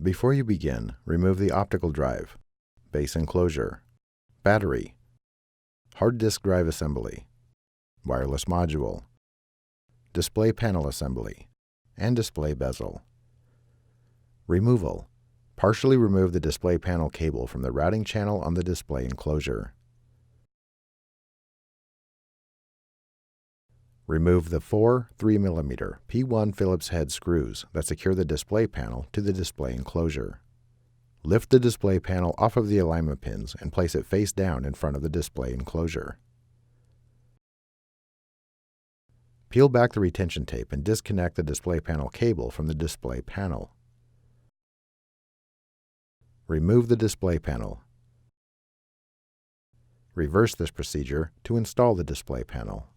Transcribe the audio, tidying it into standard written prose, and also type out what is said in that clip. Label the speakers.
Speaker 1: Before you begin, remove the optical drive, base enclosure, battery, hard disk drive assembly, wireless module, display panel assembly, and display bezel. Removal. Partially remove the display panel cable from the routing channel on the display enclosure. Remove the four 3mm P1 Phillips head screws that secure the display panel to the display enclosure. Lift the display panel off of the alignment pins and place it face down in front of the display enclosure. Peel back the retention tape and disconnect the display panel cable from the display panel. Remove the display panel. Reverse this procedure to install the display panel.